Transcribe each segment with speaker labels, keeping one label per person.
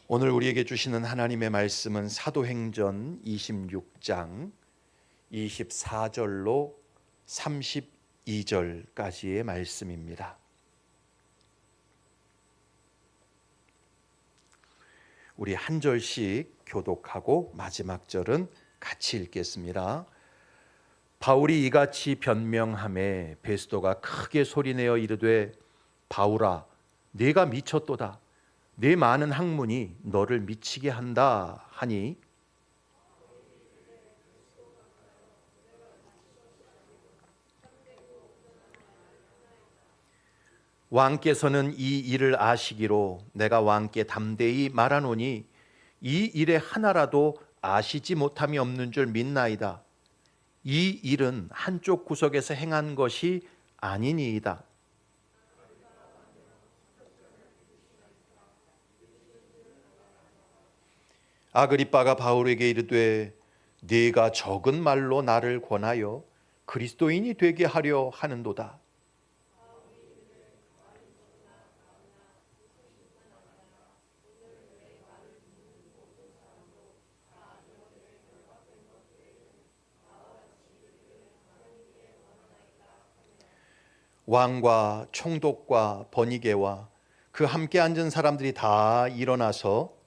Speaker 1: 오늘 우리에게 주시는 하나님의 말씀은 사도행전 26장 24절로 32절까지의 말씀입니다. 우리 한 절씩 교독하고 마지막 절은 같이 읽겠습니다. 바울이 이같이 변명하매 베스도가 크게 소리내어 이르되 바울아 네가 미쳤도다. 네 많은 학문이 너를 미치게 한다 하니 왕께서는 이 일을 아시기로 내가 왕께 담대히 말하노니 이 일에 하나라도 아시지 못함이 없는 줄 믿나이다. 이 일은 한쪽 구석에서 행한 것이 아니니이다. 아그리빠가 바울에게 이르되 네가 적은 말로 나를 권하여 그리스도인이 되게 하려 하는도다. 왕과 총독과 버니게와 그 함께 앉은 사람들이 다 일어나서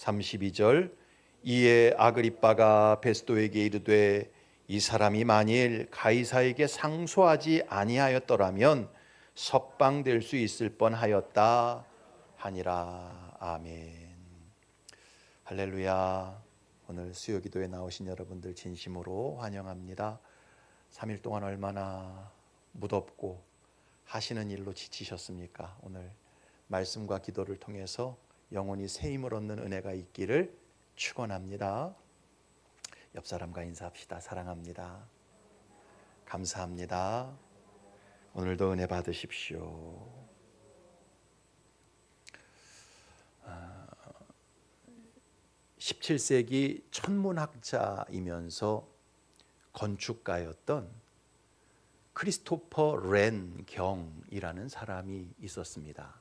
Speaker 1: 32절 이에 아그리빠가 베스도에게 이르되 이 사람이 만일 가이사에게 상소하지 아니하였더라면 석방될 수 있을 뻔하였다 하니라. 아멘. 할렐루야. 오늘 수요기도에 나오신 여러분들 진심으로 환영합니다. 3일 동안 얼마나 무덥고 하시는 일로 지치셨습니까? 오늘 말씀과 기도를 통해서 영혼이 새 힘을 얻는 은혜가 있기를 축원합니다. 옆 사람과 인사합시다. 사랑합니다. 감사합니다. 오늘도 은혜 받으십시오. 17세기 천문학자이면서 건축가였던 크리스토퍼 렌 경이라는 사람이 있었습니다.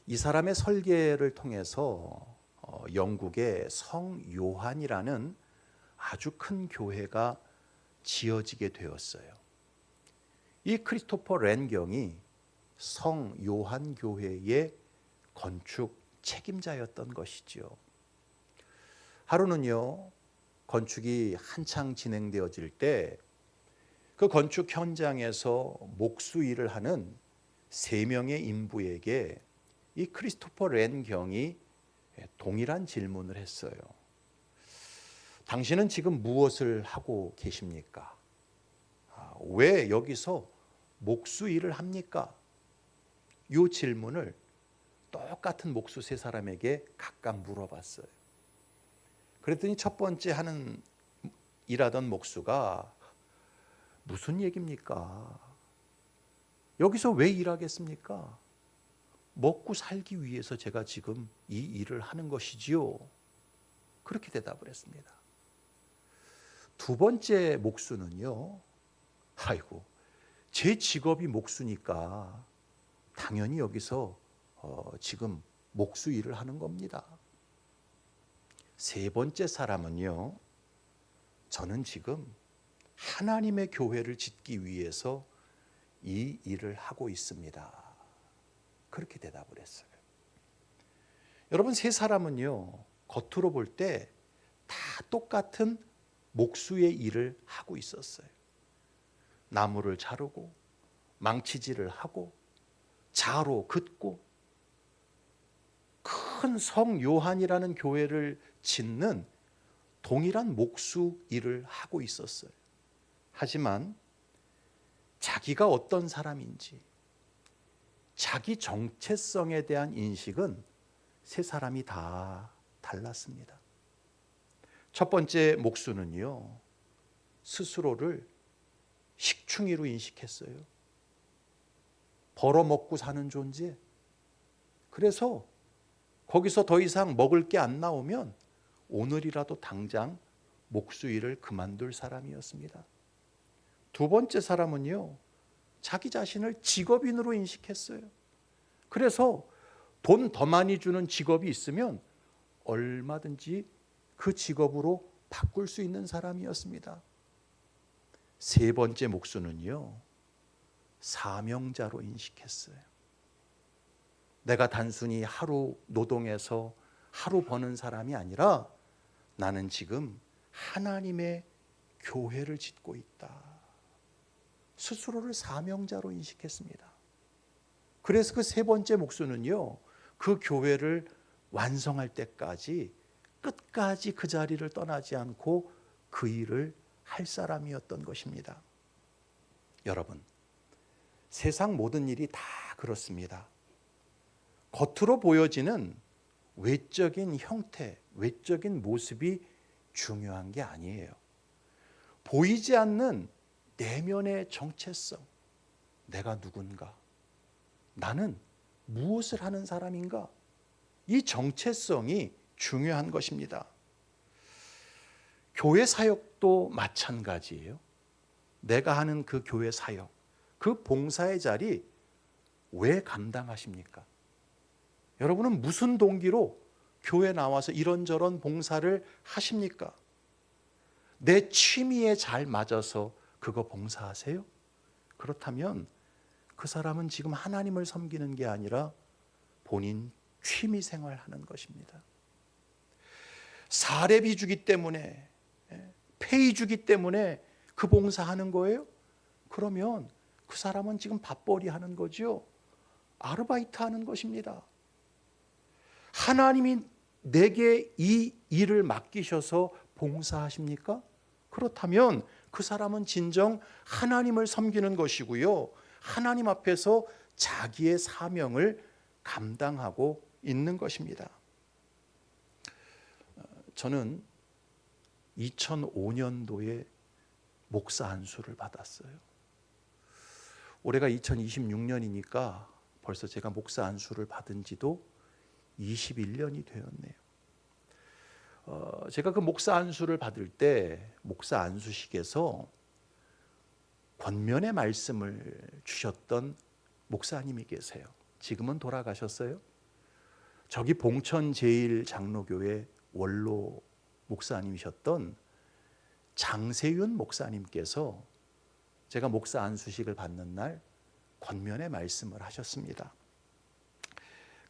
Speaker 1: 이 사람의 설계를 통해서 영국의 성 요한이라는 아주 큰 교회가 지어지게 되었어요. 이 크리스토퍼 렌 경이 성 요한 교회의 건축 책임자였던 것이지요. 하루는요, 건축이 한창 진행되어질 때 그 건축 현장에서 목수일을 하는 3명의 인부에게 이 크리스토퍼 렌 경이 동일한 질문을 했어요. 당신은 지금 무엇을 하고 계십니까? 왜 여기서 목수일을 합니까? 이 질문을 똑같은 목수 3사람에게 각각 물어봤어요. 그랬더니 첫 번째 일하던 목수가 무슨 얘기입니까? 여기서 왜 일하겠습니까? 먹고 살기 위해서 제가 지금 이 일을 하는 것이지요. 그렇게 대답을 했습니다. 두 번째 목수는요, 아이고, 제 직업이 목수니까 당연히 여기서 지금 목수 일을 하는 겁니다. 세 번째 사람은요, 저는 지금 하나님의 교회를 짓기 위해서 이 일을 하고 있습니다. 그렇게 대답을 했어요. 여러분, 3사람은요, 겉으로 볼 때 다 똑같은 목수의 일을 하고 있었어요. 나무를 자르고 망치질을 하고 자로 긋고 큰 성 요한이라는 교회를 짓는 동일한 목수 일을 하고 있었어요. 하지만 자기가 어떤 사람인지 자기 정체성에 대한 인식은 3사람이 다 달랐습니다. 첫 번째 목수는요, 스스로를 식충이로 인식했어요. 벌어먹고 사는 존재. 그래서 거기서 더 이상 먹을 게 안 나오면 오늘이라도 당장 목수일을 그만둘 사람이었습니다. 두 번째 사람은요, 자기 자신을 직업인으로 인식했어요. 그래서 돈 더 많이 주는 직업이 있으면 얼마든지 그 직업으로 바꿀 수 있는 사람이었습니다. 세 번째 목수는요, 사명자로 인식했어요. 내가 단순히 하루 노동해서 하루 버는 사람이 아니라 나는 지금 하나님의 교회를 짓고 있다. 스스로를 사명자로 인식했습니다. 그래서 그 세 번째 목수는요, 그 교회를 완성할 때까지 끝까지 그 자리를 떠나지 않고 그 일을 할 사람이었던 것입니다. 여러분, 세상 모든 일이 다 그렇습니다. 겉으로 보여지는 외적인 형태, 외적인 모습이 중요한 게 아니에요. 보이지 않는 내면의 정체성, 내가 누군가, 나는 무엇을 하는 사람인가, 이 정체성이 중요한 것입니다. 교회 사역도 마찬가지예요. 내가 하는 그 교회 사역, 그 봉사의 자리 왜 감당하십니까? 여러분은 무슨 동기로 교회 나와서 이런저런 봉사를 하십니까? 내 취미에 잘 맞아서 그거 봉사하세요? 그렇다면 그 사람은 지금 하나님을 섬기는 게 아니라 본인 취미 생활하는 것입니다. 사례비 주기 때문에, 페이 주기 때문에 그 봉사하는 거예요? 그러면 그 사람은 지금 밥벌이 하는 거죠. 아르바이트 하는 것입니다. 하나님이 내게 이 일을 맡기셔서 봉사하십니까? 그렇다면 그 사람은 진정 하나님을 섬기는 것이고요, 하나님 앞에서 자기의 사명을 감당하고 있는 것입니다. 저는 2005년도에 목사 안수를 받았어요. 올해가 2026년이니까 벌써 제가 목사 안수를 받은 지도 21년이 되었네요. 제가 그 목사 안수를 받을 때 목사 안수식에서 권면의 말씀을 주셨던 목사님이 계세요. 지금은 돌아가셨어요. 저기 봉천 제1장로교회 원로 목사님이셨던 장세윤 목사님께서 제가 목사 안수식을 받는 날 권면의 말씀을 하셨습니다.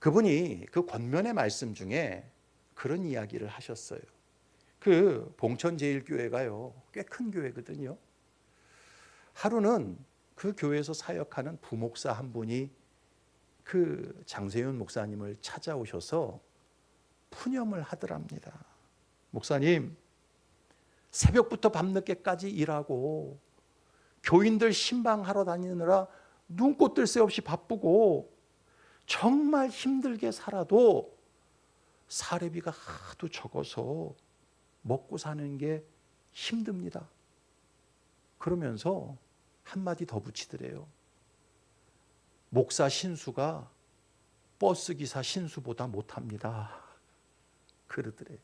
Speaker 1: 그분이 그 권면의 말씀 중에 그런 이야기를 하셨어요. 그 봉천 제1교회가요, 꽤 큰 교회거든요. 하루는 그 교회에서 사역하는 부목사 한 분이 그 장세윤 목사님을 찾아오셔서 푸념을 하더랍니다. 목사님, 새벽부터 밤늦게까지 일하고 교인들 신방하러 다니느라 눈꽃 뜰 새 없이 바쁘고 정말 힘들게 살아도 사례비가 하도 적어서 먹고 사는 게 힘듭니다. 그러면서 한마디 더 붙이더래요. 목사 신수가 버스기사 신수보다 못합니다. 그러더래요.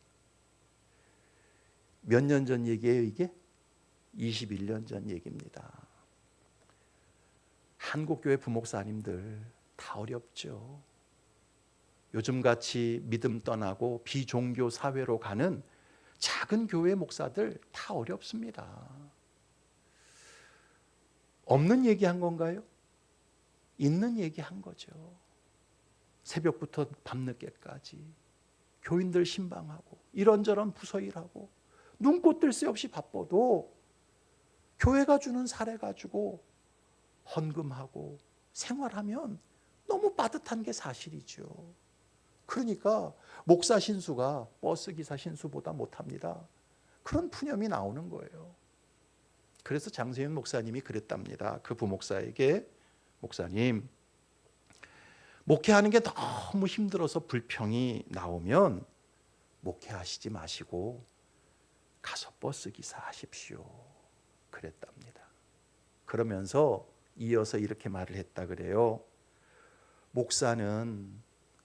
Speaker 1: 몇 년 전 얘기예요, 이게? 21년 전 얘기입니다. 한국교회 부목사님들 다 어렵죠. 요즘같이 믿음 떠나고 비종교 사회로 가는 작은 교회 목사들 다 어렵습니다. 없는 얘기한 건가요? 있는 얘기한 거죠. 새벽부터 밤늦게까지 교인들 신방하고 이런저런 부서 일하고 눈꽃 뜰 새 없이 바빠도 교회가 주는 사례 가지고 헌금하고 생활하면 너무 빠듯한 게 사실이죠. 그러니까 목사 신수가 버스기사 신수보다 못합니다. 그런 푸념이 나오는 거예요. 그래서 장세윤 목사님이 그랬답니다. 그 부목사에게, 목사님, 목회하는 게 너무 힘들어서 불평이 나오면 목회하시지 마시고 가서 버스기사 하십시오. 그랬답니다. 그러면서 이어서 이렇게 말을 했다 그래요. 목사는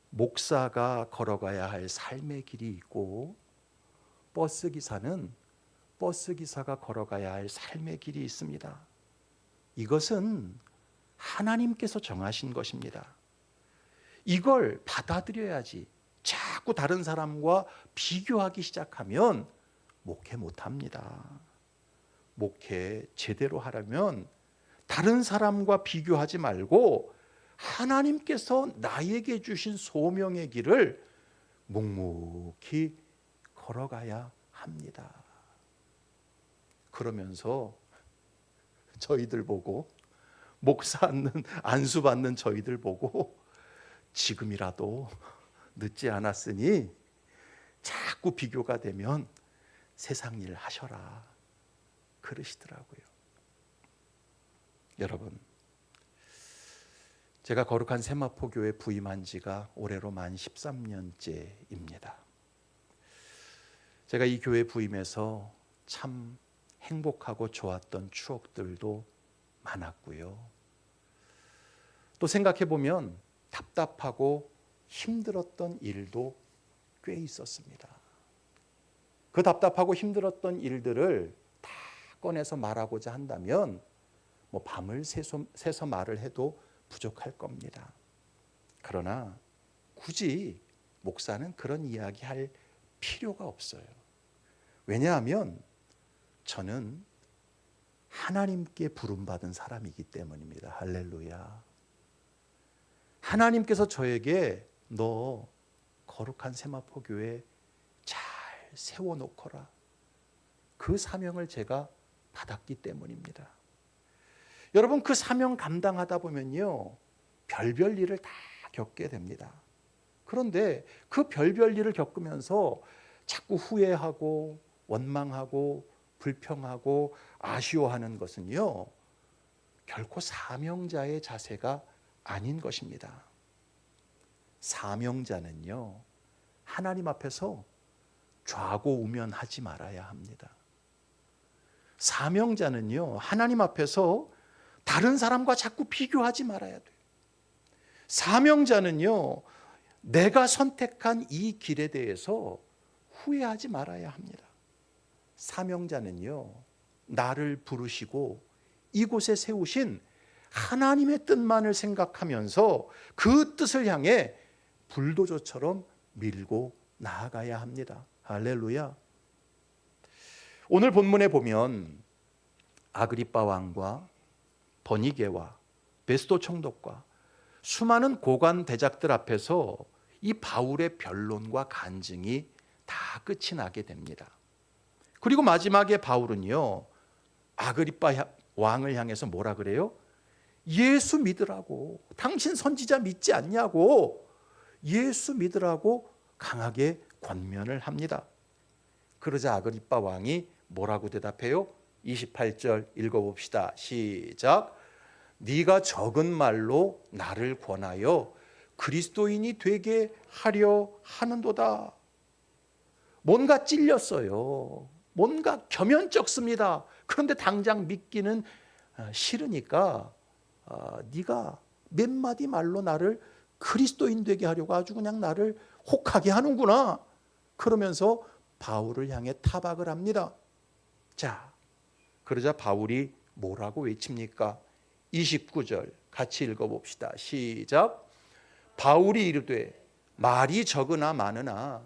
Speaker 1: 목사가 걸어가야 할 삶의 길이 있고 버스기사는 버스기사가 걸어가야 할 삶의 길이 있습니다. 이것은 하나님께서 정하신 것입니다. 이걸 받아들여야지. 자꾸 다른 사람과 비교하기 시작하면 목회 못합니다. 목회 제대로 하려면 다른 사람과 비교하지 말고 하나님께서 나에게 주신 소명의 길을 묵묵히 걸어가야 합니다. 그러면서 저희들 보고, 목사 안수 받는 저희들 보고, 지금이라도 늦지 않았으니 자꾸 비교가 되면 세상 일 하셔라 그러시더라고요. 여러분, 제가 거룩한 세마포교회 부임한 지가 올해로 만 13년째입니다. 제가 이 교회 부임해서 참 행복하고 좋았던 추억들도 많았고요. 또 생각해 보면 답답하고 힘들었던 일도 꽤 있었습니다. 그 답답하고 힘들었던 일들을 다 꺼내서 말하고자 한다면 밤을 새서 말을 해도 부족할 겁니다. 그러나 굳이 목사는 그런 이야기 할 필요가 없어요. 왜냐하면 저는 하나님께 부름받은 사람이기 때문입니다. 할렐루야. 하나님께서 저에게 너 거룩한 세마포교회 잘 세워놓거라, 그 사명을 제가 받았기 때문입니다. 여러분, 그 사명 감당하다 보면요, 별별 일을 다 겪게 됩니다. 그런데 그 별별 일을 겪으면서 자꾸 후회하고 원망하고 불평하고 아쉬워하는 것은요, 결코 사명자의 자세가 아닌 것입니다. 사명자는요, 하나님 앞에서 좌고우면하지 말아야 합니다. 사명자는요, 하나님 앞에서 다른 사람과 자꾸 비교하지 말아야 돼요. 사명자는요, 내가 선택한 이 길에 대해서 후회하지 말아야 합니다. 사명자는요, 나를 부르시고 이곳에 세우신 하나님의 뜻만을 생각하면서 그 뜻을 향해 불도저처럼 밀고 나아가야 합니다. 할렐루야. 오늘 본문에 보면 아그리빠 왕과 버니게와 베스도 총독과 수많은 고관 대작들 앞에서 이 바울의 변론과 간증이 다 끝이 나게 됩니다. 그리고 마지막에 바울은요, 아그리빠 왕을 향해서 뭐라 그래요? 예수 믿으라고, 당신 선지자 믿지 않냐고, 예수 믿으라고 강하게 권면을 합니다. 그러자 아그리빠 왕이 뭐라고 대답해요? 28절 읽어봅시다. 시작. 네가 적은 말로 나를 권하여 그리스도인이 되게 하려 하는도다. 뭔가 찔렸어요. 뭔가 겸연쩍습니다. 그런데 당장 믿기는 싫으니까 네가 몇 마디 말로 나를 그리스도인 되게 하려고 아주 그냥 나를 혹하게 하는구나. 그러면서 바울을 향해 타박을 합니다. 자, 그러자 바울이 뭐라고 외칩니까? 29절 같이 읽어봅시다. 시작. 바울이 이르되 말이 적으나 많으나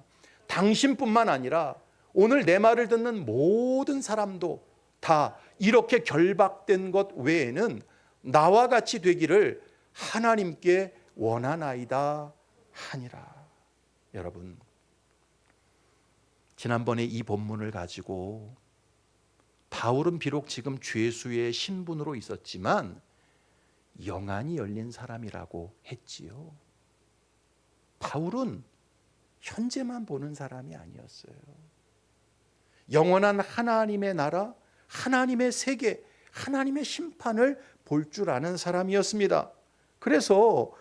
Speaker 1: 당신뿐만 아니라 오늘 내 말을 듣는 모든 사람도 다 이렇게 결박된 것 외에는 나와 같이 되기를 하나님께 원하나이다 하니라. 여러분, 지난번에 이 본문을 가지고 바울은 비록 지금 죄수의 신분으로 있었지만 영안이 열린 사람이라고 했지요. 바울은 현재만 보는 사람이 아니었어요. 영원한 하나님의 나라, 하나님의 세계, 하나님의 심판을 볼 줄 아는 사람이었습니다. 그래서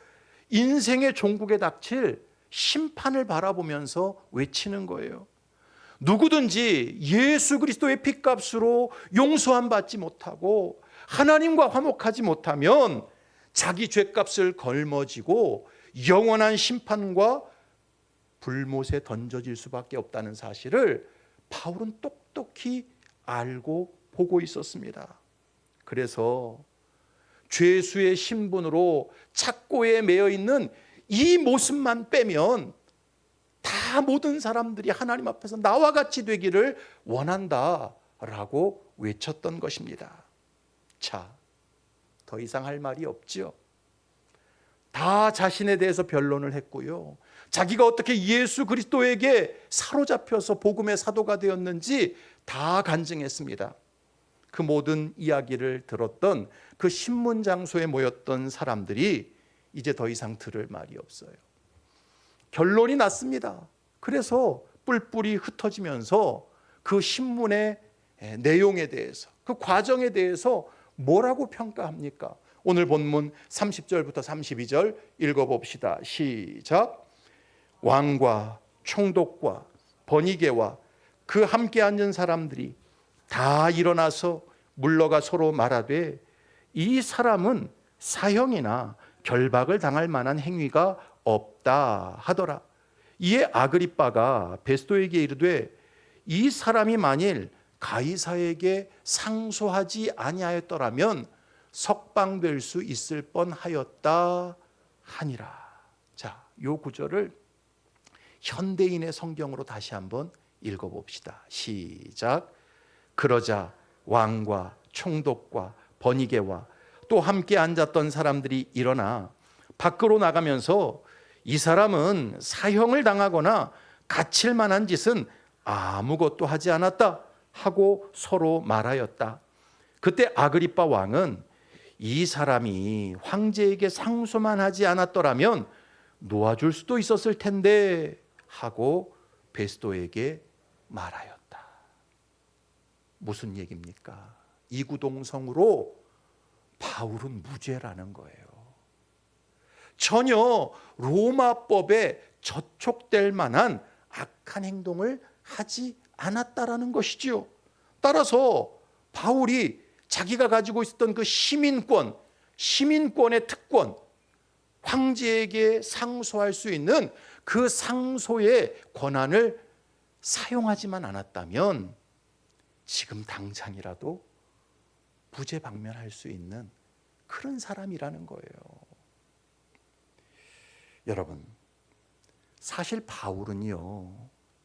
Speaker 1: 인생의 종국에 닥칠 심판을 바라보면서 외치는 거예요. 누구든지 예수 그리스도의 핏값으로 용서함 받지 못하고 하나님과 화목하지 못하면 자기 죄값을 걸머지고 영원한 심판과 불못에 던져질 수밖에 없다는 사실을 바울은 똑똑히 알고 보고 있었습니다. 그래서 죄수의 신분으로 착고에 매여 있는 이 모습만 빼면 다 모든 사람들이 하나님 앞에서 나와 같이 되기를 원한다라고 외쳤던 것입니다. 자, 더 이상 할 말이 없죠. 다 자신에 대해서 변론을 했고요. 자기가 어떻게 예수 그리스도에게 사로잡혀서 복음의 사도가 되었는지 다 간증했습니다. 그 모든 이야기를 들었던 그 신문 장소에 모였던 사람들이 이제 더 이상 들을 말이 없어요. 결론이 났습니다. 그래서 뿔뿔이 흩어지면서 그 신문의 내용에 대해서, 그 과정에 대해서 뭐라고 평가합니까? 오늘 본문 30절부터 32절 읽어봅시다. 시작. 왕과 총독과 번이게와 그 함께 앉은 사람들이 다 일어나서 물러가 서로 말하되 이 사람은 사형이나 결박을 당할 만한 행위가 없다 하더라. 이에 아그리빠가 베스도에게 이르되 이 사람이 만일 가이사에게 상소하지 아니하였더라면 석방될 수 있을 뻔하였다 하니라. 자, 요 구절을 현대인의 성경으로 다시 한번 읽어봅시다. 시작. 그러자 왕과 총독과 번이게와 또 함께 앉았던 사람들이 일어나 밖으로 나가면서 이 사람은 사형을 당하거나 갇힐 만한 짓은 아무것도 하지 않았다 하고 서로 말하였다. 그때 아그리빠 왕은 이 사람이 황제에게 상소만 하지 않았더라면 놓아줄 수도 있었을 텐데 하고 베스도에게 말하였다. 무슨 얘기입니까? 이구동성으로 바울은 무죄라는 거예요. 전혀 로마법에 저촉될 만한 악한 행동을 하지 않았다라는 것이지요. 따라서 바울이 자기가 가지고 있었던 그 시민권의 특권, 황제에게 상소할 수 있는 그 상소의 권한을 사용하지만 않았다면 지금 당장이라도 무죄방면할 수 있는 그런 사람이라는 거예요. 여러분, 사실 바울은요,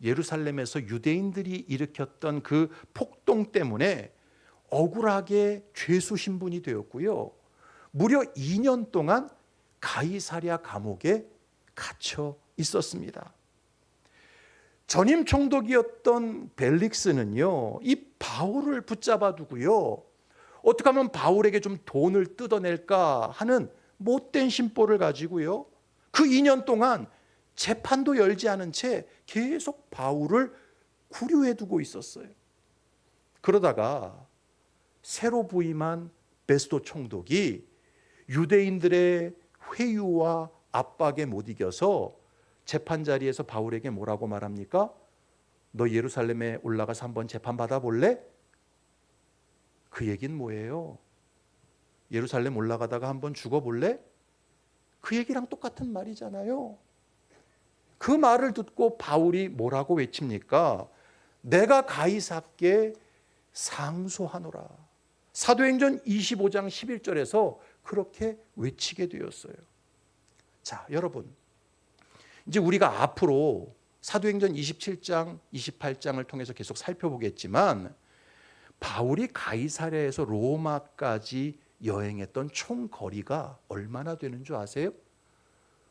Speaker 1: 예루살렘에서 유대인들이 일으켰던 그 폭동 때문에 억울하게 죄수 신분이 되었고요, 무려 2년 동안 가이사랴 감옥에 갇혀 있었습니다. 전임 총독이었던 벨릭스는요, 이 바울을 붙잡아 두고요, 어떻게 하면 바울에게 좀 돈을 뜯어낼까 하는 못된 심보를 가지고요, 그 2년 동안 재판도 열지 않은 채 계속 바울을 구류해 두고 있었어요. 그러다가 새로 부임한 베스도 총독이 유대인들의 회유와 압박에 못 이겨서 재판 자리에서 바울에게 뭐라고 말합니까? 너 예루살렘에 올라가서 한번 재판 받아볼래? 그 얘기는 뭐예요? 예루살렘 올라가다가 한번 죽어볼래? 그 얘기랑 똑같은 말이잖아요. 그 말을 듣고 바울이 뭐라고 외칩니까? 내가 가이사께 상소하노라. 사도행전 25장 11절에서 그렇게 외치게 되었어요. 자, 여러분, 이제 우리가 앞으로 사도행전 27장, 28장을 통해서 계속 살펴보겠지만 바울이 가이사랴에서 로마까지 여행했던 총 거리가 얼마나 되는 줄 아세요?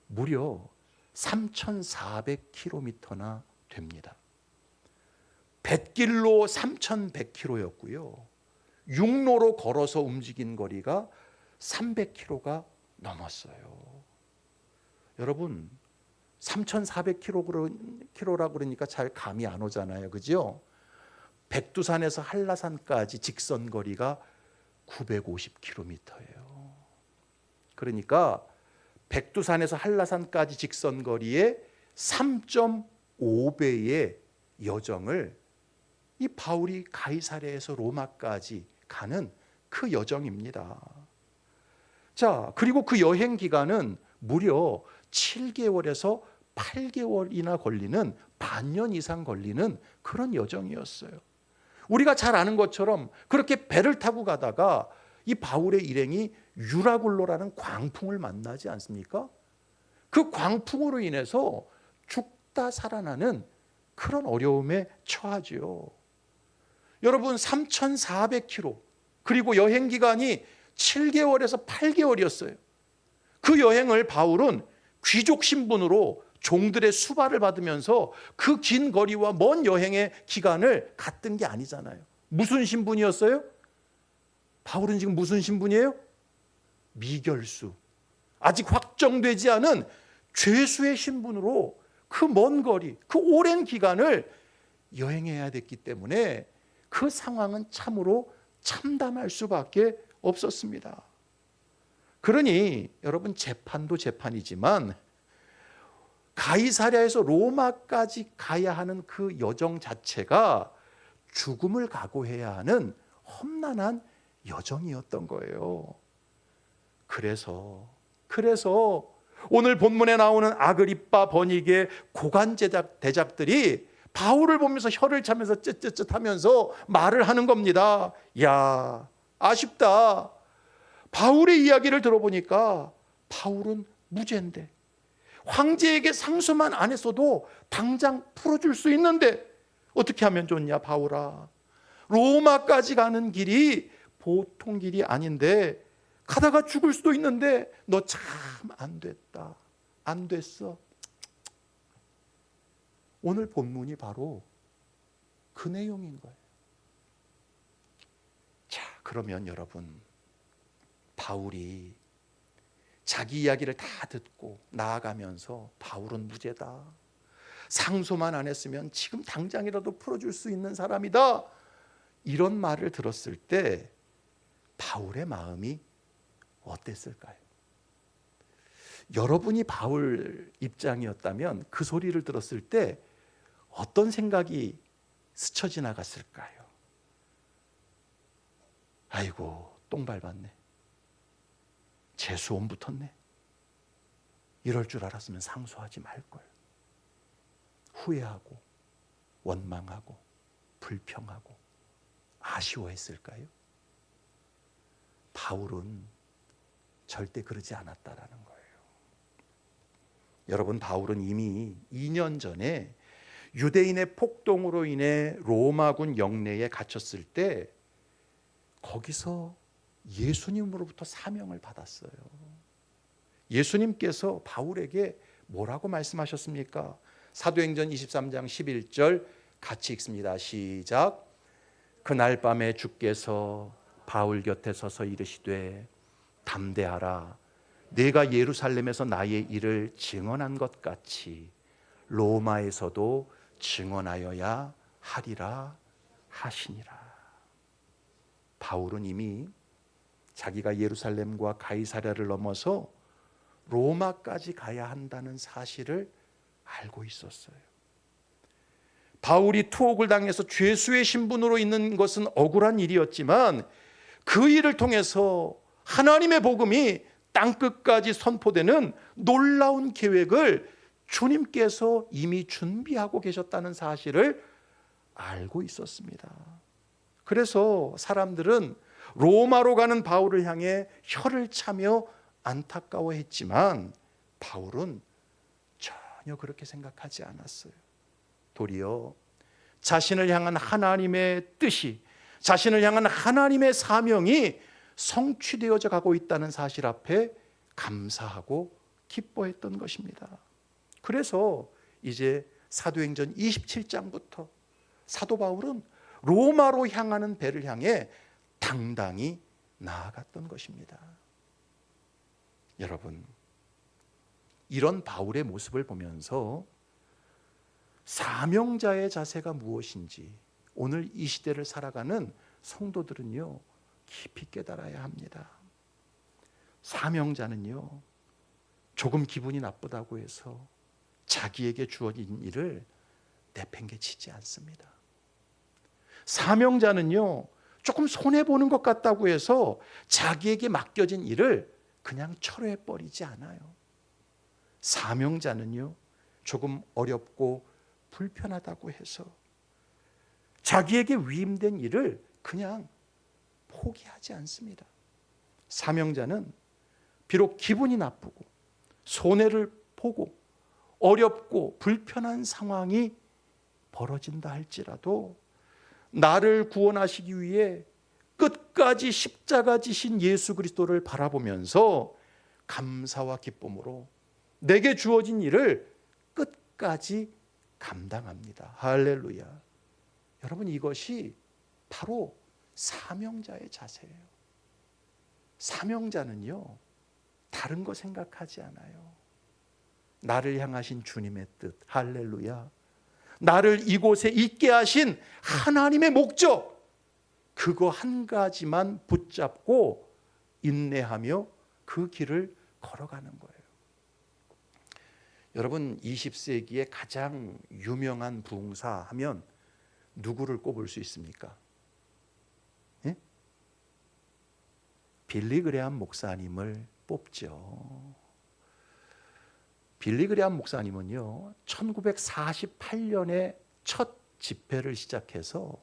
Speaker 1: 무려 3,400km나 됩니다. 뱃길로 3,100km였고요. 육로로 걸어서 움직인 거리가 300km가 넘었어요. 여러분, 3,400km라고 그러니까 잘 감이 안 오잖아요. 그죠? 백두산에서 한라산까지 직선 거리가 950km예요. 그러니까 백두산에서 한라산까지 직선 거리의 3.5배의 여정을 이 바울이 가이사랴에서 로마까지 가는 그 여정입니다. 자, 그리고 그 여행 기간은 무려 7개월에서 8개월이나 걸리는, 반년 이상 걸리는 그런 여정이었어요. 우리가 잘 아는 것처럼 그렇게 배를 타고 가다가 이 바울의 일행이 유라굴로라는 광풍을 만나지 않습니까? 그 광풍으로 인해서 죽다 살아나는 그런 어려움에 처하지요. 여러분 3,400km 그리고 여행 기간이 7개월에서 8개월이었어요. 그 여행을 바울은 귀족 신분으로 종들의 수발을 받으면서 그 긴 거리와 먼 여행의 기간을 갔던 게 아니잖아요. 무슨 신분이었어요? 바울은 지금 무슨 신분이에요? 미결수. 아직 확정되지 않은 죄수의 신분으로 그 먼 거리, 그 오랜 기간을 여행해야 됐기 때문에 그 상황은 참으로 참담할 수밖에 없었습니다. 그러니 여러분 재판도 재판이지만 가이사랴에서 로마까지 가야 하는 그 여정 자체가 죽음을 각오해야 하는 험난한 여정이었던 거예요. 그래서 오늘 본문에 나오는 아그리빠 버니게 고관 대작들이 바울을 보면서 혀를 차면서 쯧쯧쯧 하면서 말을 하는 겁니다. 야, 아쉽다. 바울의 이야기를 들어보니까 바울은 무죄인데 황제에게 상소만 안 했어도 당장 풀어줄 수 있는데 어떻게 하면 좋냐 바울아. 로마까지 가는 길이 보통 길이 아닌데 가다가 죽을 수도 있는데 너 참 안 됐다. 안 됐어. 오늘 본문이 바로 그 내용인 거예요. 자, 그러면 여러분 바울이 자기 이야기를 다 듣고 나아가면서 바울은 무죄다. 상소만 안 했으면 지금 당장이라도 풀어줄 수 있는 사람이다. 이런 말을 들었을 때 바울의 마음이 어땠을까요? 여러분이 바울 입장이었다면 그 소리를 들었을 때 어떤 생각이 스쳐 지나갔을까요? 아이고, 똥 밟았네. 재수원 붙었네. 이럴 줄 알았으면 상소하지 말걸. 후회하고 원망하고 불평하고 아쉬워했을까요? 바울은 절대 그러지 않았다라는 거예요. 여러분, 바울은 이미 2년 전에 유대인의 폭동으로 인해 로마군 영내에 갇혔을 때 거기서 예수님으로부터 사명을 받았어요. 예수님께서 바울에게 뭐라고 말씀하셨습니까? 사도행전 23장 11절 같이 읽습니다. 시작. 그날 밤에 주께서 바울 곁에 서서 이르시되 담대하라. 내가 예루살렘에서 나의 일을 증언한 것 같이 로마에서도 증언하여야 하리라 하시니라. 바울은 이미 자기가 예루살렘과 가이사랴를 넘어서 로마까지 가야 한다는 사실을 알고 있었어요. 바울이 투옥을 당해서 죄수의 신분으로 있는 것은 억울한 일이었지만 그 일을 통해서 하나님의 복음이 땅끝까지 선포되는 놀라운 계획을 주님께서 이미 준비하고 계셨다는 사실을 알고 있었습니다. 그래서 사람들은 로마로 가는 바울을 향해 혀를 차며 안타까워했지만 바울은 전혀 그렇게 생각하지 않았어요. 도리어 자신을 향한 하나님의 뜻이, 자신을 향한 하나님의 사명이 성취되어져 가고 있다는 사실 앞에 감사하고 기뻐했던 것입니다. 그래서 이제 사도행전 27장부터 사도 바울은 로마로 향하는 배를 향해 당당히 나아갔던 것입니다. 여러분, 이런 바울의 모습을 보면서 사명자의 자세가 무엇인지 오늘 이 시대를 살아가는 성도들은요 깊이 깨달아야 합니다. 사명자는요 조금 기분이 나쁘다고 해서 자기에게 주어진 일을 내팽개치지 않습니다. 사명자는요 조금 손해보는 것 같다고 해서 자기에게 맡겨진 일을 그냥 철회해버리지 않아요. 사명자는요 조금 어렵고 불편하다고 해서 자기에게 위임된 일을 그냥 포기하지 않습니다. 사명자는 비록 기분이 나쁘고 손해를 보고 어렵고 불편한 상황이 벌어진다 할지라도 나를 구원하시기 위해 끝까지 십자가 지신 예수 그리스도를 바라보면서 감사와 기쁨으로 내게 주어진 일을 끝까지 감당합니다. 할렐루야. 여러분, 이것이 바로 사명자의 자세예요. 사명자는요, 다른 거 생각하지 않아요. 나를 향하신 주님의 뜻, 할렐루야. 나를 이곳에 있게 하신 하나님의 목적, 그거 한 가지만 붙잡고 인내하며 그 길을 걸어가는 거예요. 여러분, 20세기의 가장 유명한 부흥사 하면 누구를 꼽을 수 있습니까? 예? 빌리 그레암 목사님을 뽑죠. 빌리 그레암 목사님은요, 1948년에 첫 집회를 시작해서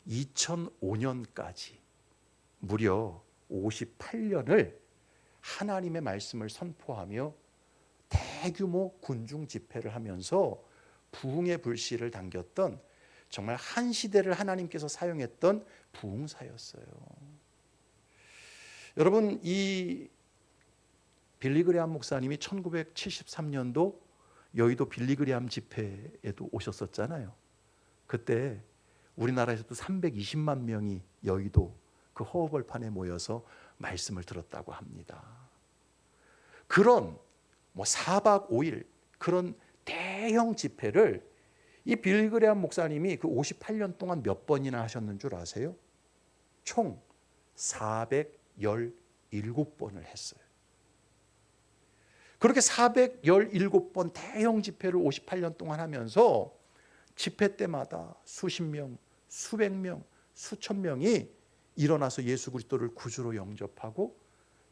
Speaker 1: 2005년까지 무려 58년을 하나님의 말씀을 선포하며 대규모 군중 집회를 하면서 부흥의 불씨를 당겼던, 정말 한 시대를 하나님께서 사용했던 부흥사였어요. 여러분, 이 빌리 그레암 목사님이 1973년도 여의도 빌리 그레암 집회에도 오셨었잖아요. 그때 우리나라에서도 320만 명이 여의도 그 허허벌판에 모여서 말씀을 들었다고 합니다. 그런 4박 5일 그런 대형 집회를 이 빌리 그레암 목사님이 그 58년 동안 몇 번이나 하셨는 줄 아세요? 총 417번을 했어요. 그렇게 417번 대형 집회를 58년 동안 하면서 집회 때마다 수십 명, 수백 명, 수천 명이 일어나서 예수 그리스도를 구주로 영접하고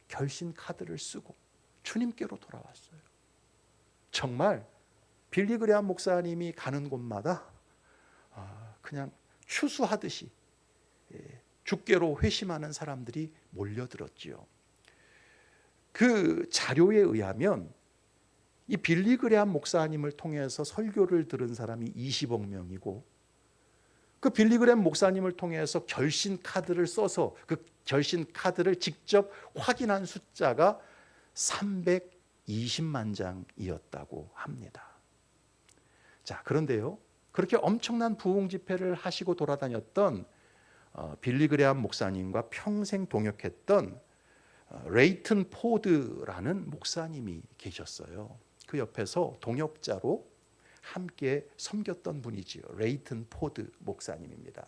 Speaker 1: 결신 카드를 쓰고 주님께로 돌아왔어요. 정말 빌리 그레암 목사님이 가는 곳마다 그냥 추수하듯이 주께로 회심하는 사람들이 몰려들었지요. 그 자료에 의하면 이 빌리 그레암 목사님을 통해서 설교를 들은 사람이 20억 명이고, 그 빌리 그레암 목사님을 통해서 결신 카드를 써서 그 결신 카드를 직접 확인한 숫자가 320만 장이었다고 합니다. 자, 그런데요, 그렇게 엄청난 부흥 집회를 하시고 돌아다녔던 빌리 그레암 목사님과 평생 동역했던 레이튼 포드라는 목사님이 계셨어요. 그 옆에서 동역자로 함께 섬겼던 분이지요. 레이튼 포드 목사님입니다.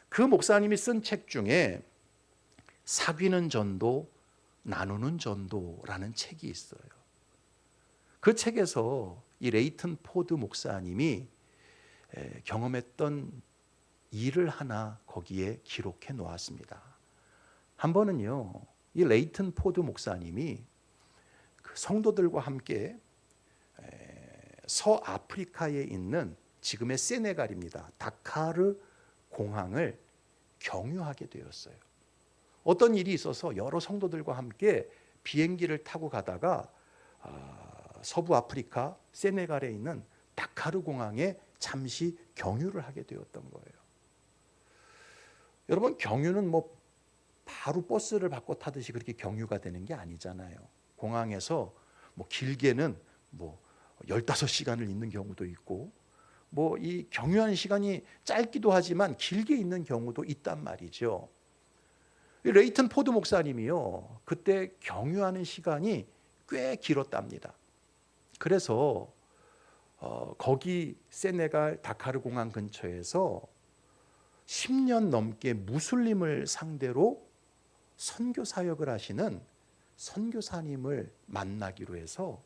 Speaker 1: 그 목사님이 쓴 책 중에 사귀는 전도, 나누는 전도라는 책이 있어요. 그 책에서 이 레이튼 포드 목사님이 경험했던 일을 하나 거기에 기록해 놓았습니다. 한 번은요, 이 레이튼 포드 목사님이 그 성도들과 함께 서아프리카에 있는 지금의 세네갈입니다. 다카르 공항을 경유하게 되었어요. 어떤 일이 있어서 여러 성도들과 함께 비행기를 타고 가다가 서부 아프리카 세네갈에 있는 다카르 공항에 잠시 경유를 하게 되었던 거예요. 여러분, 경유는 바로 버스를 바꿔 타듯이 그렇게 경유가 되는 게 아니잖아요. 공항에서 길게는 15시간을 있는 경우도 있고, 이 경유하는 시간이 짧기도 하지만 길게 있는 경우도 있단 말이죠. 레이튼 포드 목사님이요, 그때 경유하는 시간이 꽤 길었답니다. 그래서 거기 세네갈 다카르 공항 근처에서 10년 넘게 무슬림을 상대로 선교 사역을 하시는 선교사님을 만나기로 해서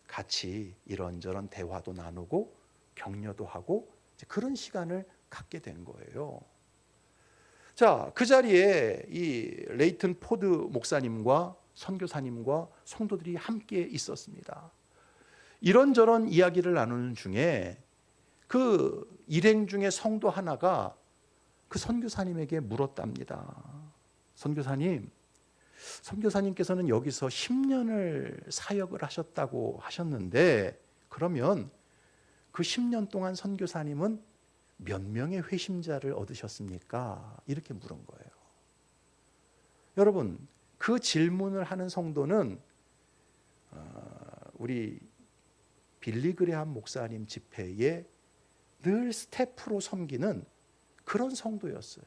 Speaker 1: 같이 이런저런 대화도 나누고 격려도 하고 그런 시간을 갖게 된 거예요. 자, 그 자리에 이 레이튼 포드 목사님과 선교사님과 성도들이 함께 있었습니다. 이런저런 이야기를 나누는 중에 그 일행 중에 성도 하나가 그 선교사님에게 물었답니다. 선교사님, 선교사님께서는 여기서 10년을 사역을 하셨다고 하셨는데 그러면 그 10년 동안 선교사님은 몇 명의 회심자를 얻으셨습니까? 이렇게 물은 거예요. 여러분, 그 질문을 하는 성도는 우리 빌리그레함 목사님 집회에 늘 스태프로 섬기는 그런 성도였어요.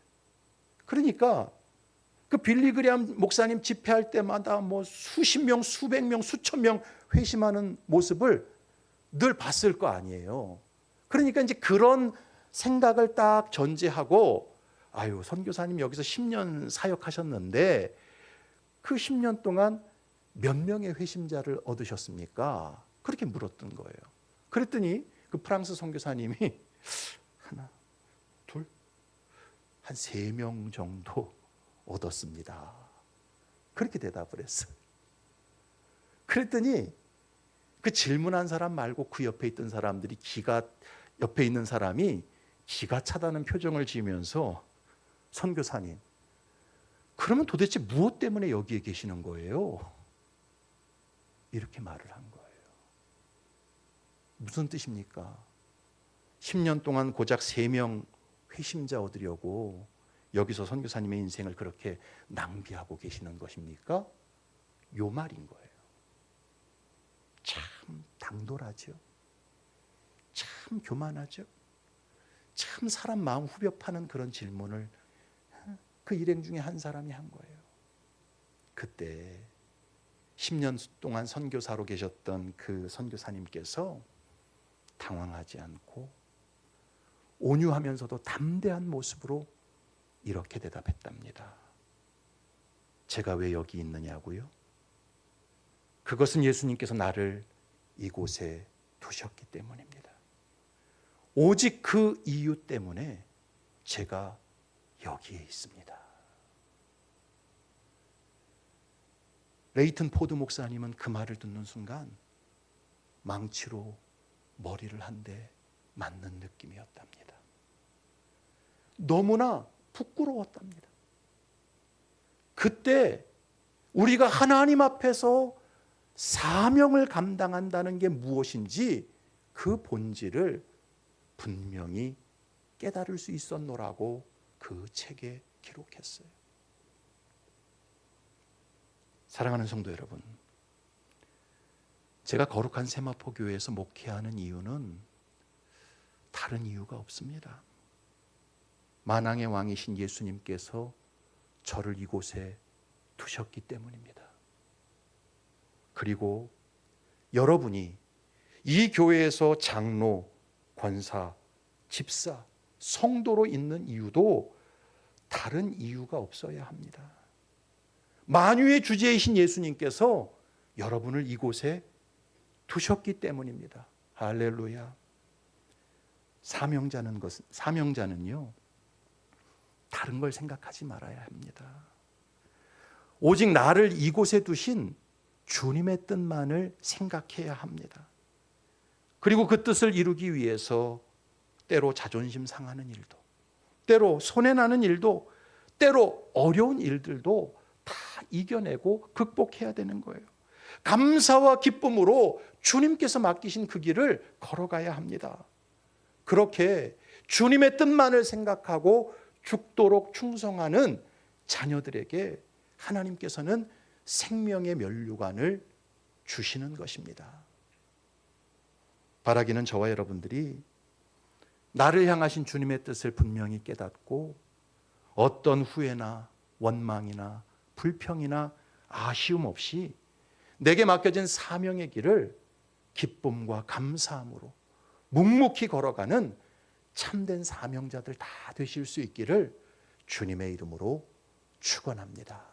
Speaker 1: 그러니까 그 빌리그레함 목사님 집회할 때마다 뭐 수십 명, 수백 명, 수천 명 회심하는 모습을 늘 봤을 거 아니에요. 그러니까 이제 그런 생각을 딱 전제하고 아유, 선교사님 여기서 10년 사역하셨는데 그 10년 동안 몇 명의 회심자를 얻으셨습니까? 그렇게 물었던 거예요. 그랬더니 그 프랑스 선교사님이 하나, 둘, 한 3명 정도 얻었습니다. 그렇게 대답을 했어요. 그랬더니 그 질문한 사람 말고 그 옆에 있던 사람들이 옆에 있는 사람이 기가 차다는 표정을 지으면서 선교사님, 그러면 도대체 무엇 때문에 여기에 계시는 거예요? 이렇게 말을 한 거예요. 무슨 뜻입니까? 10년 동안 고작 3명 회심자 얻으려고 여기서 선교사님의 인생을 그렇게 낭비하고 계시는 것입니까? 요 말인 거예요. 참 당돌하죠. 참 교만하죠. 참 사람 마음 후벼 파는 그런 질문을 그 일행 중에 한 사람이 한 거예요. 그때 10년 동안 선교사로 계셨던 그 선교사님께서 당황하지 않고 온유하면서도 담대한 모습으로 이렇게 대답했답니다. 제가 왜 여기 있느냐고요? 그것은 예수님께서 나를 이곳에 두셨기 때문입니다. 오직 그 이유 때문에 제가 여기에 있습니다. 레이튼 포드 목사님은 그 말을 듣는 순간 망치로 머리를 한 대 맞는 느낌이었답니다. 너무나 부끄러웠답니다. 그때 우리가 하나님 앞에서 사명을 감당한다는 게 무엇인지 그 본질을 분명히 깨달을 수 있었노라고 그 책에 기록했어요. 사랑하는 성도 여러분, 제가 거룩한 세마포 교회에서 목회하는 이유는 다른 이유가 없습니다. 만왕의 왕이신 예수님께서 저를 이곳에 두셨기 때문입니다. 그리고 여러분이 이 교회에서 장로, 권사, 집사, 성도로 있는 이유도 다른 이유가 없어야 합니다. 만유의 주제이신 예수님께서 여러분을 이곳에 두셨기 때문입니다. 할렐루야. 사명자는요, 다른 걸 생각하지 말아야 합니다. 오직 나를 이곳에 두신 주님의 뜻만을 생각해야 합니다. 그리고 그 뜻을 이루기 위해서 때로 자존심 상하는 일도, 때로 손해나는 일도, 때로 어려운 일들도 다 이겨내고 극복해야 되는 거예요. 감사와 기쁨으로 주님께서 맡기신 그 길을 걸어가야 합니다. 그렇게 주님의 뜻만을 생각하고 죽도록 충성하는 자녀들에게 하나님께서는 생명의 면류관을 주시는 것입니다. 바라기는 저와 여러분들이 나를 향하신 주님의 뜻을 분명히 깨닫고 어떤 후회나 원망이나 불평이나 아쉬움 없이 내게 맡겨진 사명의 길을 기쁨과 감사함으로 묵묵히 걸어가는 참된 사명자들 다 되실 수 있기를 주님의 이름으로 축원합니다.